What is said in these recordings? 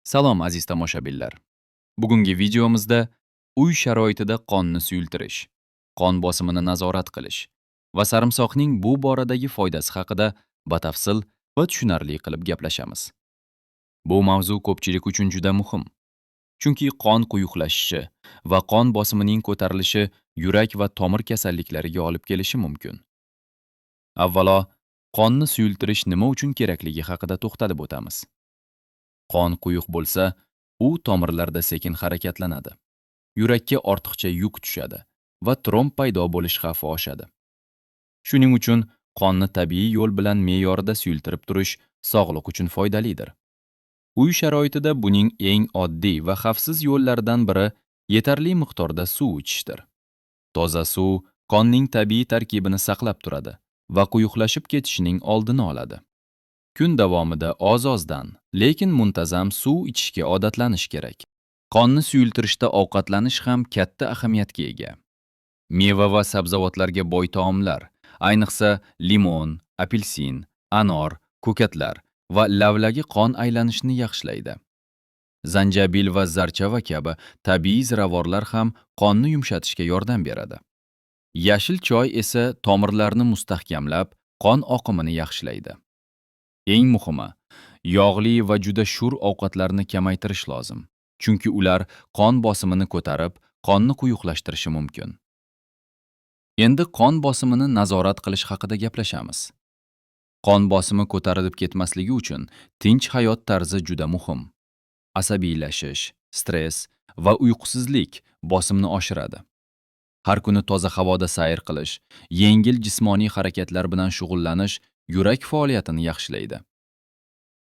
Salom aziz tomoshabinlar. Bugungi videomizda uy sharoitida qonni suyultirish, qon bosimini nazorat qilish va sarimsoqning bu boradagi foydasi haqida batafsil va tushunarli qilib gaplashamiz. Bu mavzu ko'pchilik uchun juda muhim. Chunki qon quyuqlashishi va qon bosimining ko'tarilishi yurak va tomir kasalliklariga olib kelishi mumkin. Avvalo, qonni suyultirish nima uchun kerakligi haqida to'xtalib o'tamiz. Qon quyuq bo'lsa, u tomirlarda sekin harakatlanadi. Yurakka ortiqcha yuk tushadi va tromb paydo bo'lish xavfi oshadi. Shuning uchun qonni tabiiy yo'l bilan me'yorida suyultirib turish sog'liq uchun foydalidir. Uy sharoitida buning eng oddiy va xavfsiz yo'llaridan biri yetarli miqdorda suv ichishdir. Toza suv qonning tabiiy tarkibini saqlab turadi va quyuqlashib ketishining oldini oladi. Kun davomida oz-ozdan, lekin muntazam suv ichishga odatlanish kerak. Qonni suyultirishda ovqatlanish ham katta ahamiyatga ega. Meva va sabzavotlarga boy taomlar, ayniqsa limon, apelsin, anor, ko'katlar va lavlagi qon aylanishini yaxshilaydi. Zanjabil va zarchava kabi tabiiy ziravorlar ham qonni yumshatishga yordam beradi. Yashil choy esa tomirlarni mustahkamlab, qon oqimini yaxshilaydi. Eng muhimi, yog'li va juda shur ovqatlarni kamaytirish lozim, chunki ular qon bosimini ko'tarib, qonni quyuqlashtirishi mumkin. Endi qon bosimini nazorat qilish haqida gaplashamiz. Qon bosimi ko'tarilib ketmasligi uchun tinch hayot tarzi juda muhim. Asabiylashish, stress va uyqusizlik bosimni oshiradi. Har kuni toza havoda sayr qilish, yengil jismoniy harakatlar bilan shug'ullanish yurak faoliyatini yaxshilaydi.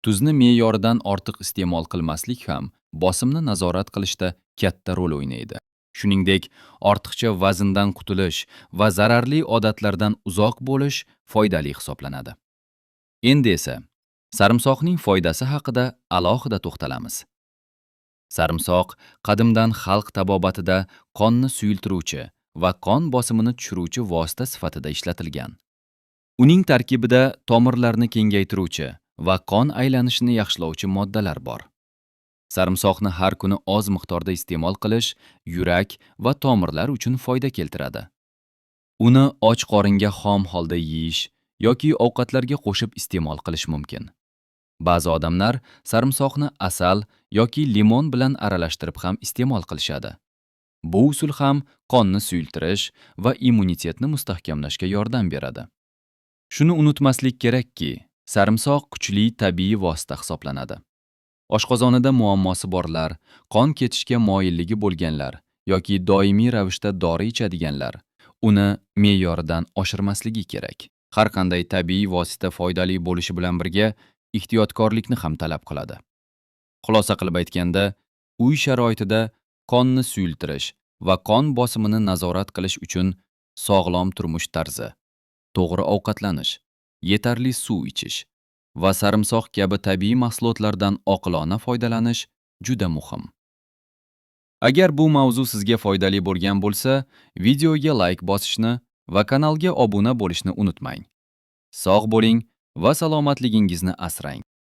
Tuzni me'yoridan ortiq iste'mol qilmaslik ham bosimni nazorat qilishda katta rol o'ynaydi. Shuningdek, ortiqcha vazndan qutulish va zararli odatlardan uzoq bo'lish foydali hisoblanadi. Endi esa sarimsoqning foydasi haqida alohida to'xtalamiz. Sarimsoq qadimdan xalq tabobatida qonni suyultiruvchi va qon bosimini tushiruvchi vosita sifatida ishlatilgan. Uning tarkibida tomirlarni kengaytiruvchi va qon aylanishini yaxshilovchi moddalar bor. Sarimsoqni har kuni oz miqdorda iste'mol qilish yurak va tomirlar uchun foyda keltiradi. Uni och qoringa xom holda yeyish yoki ovqatlarga qo'shib iste'mol qilish mumkin. Ba'zi odamlar sarimsoqni asal yoki limon bilan aralashtirib ham iste'mol qilishadi. Bu usul ham qonni suyultirish va immunitetni mustahkamlashga yordam beradi. Shuni unutmaslik kerakki, sarimsoq kuchli tabiiy vosita hisoblanadi. Oshqozonida muammosi borlar, qon ketishga moyilligi bo'lganlar yoki doimiy ravishda dori ichadiganlar uni me'yoridan oshirmasligi kerak. Har qanday tabiiy vosita foydali bo'lishi bilan birga ehtiyotkorlikni ham talab qiladi. Xulosa qilib aytganda, uy sharoitida qonni suyultirish va qon bosimini nazorat qilish uchun sog'lom turmush tarzi, to'g'ri ovqatlanish, yetarli suv ichish va sarimsoq kabi tabiiy mahsulotlardan oqilona foydalanish juda muhim. Agar bu mavzu sizga foydali bo'lgan bo'lsa, videoga like bosishni va kanalga obuna bo'lishni unutmang. Sog' bo'ling va salomatligingizni asrang.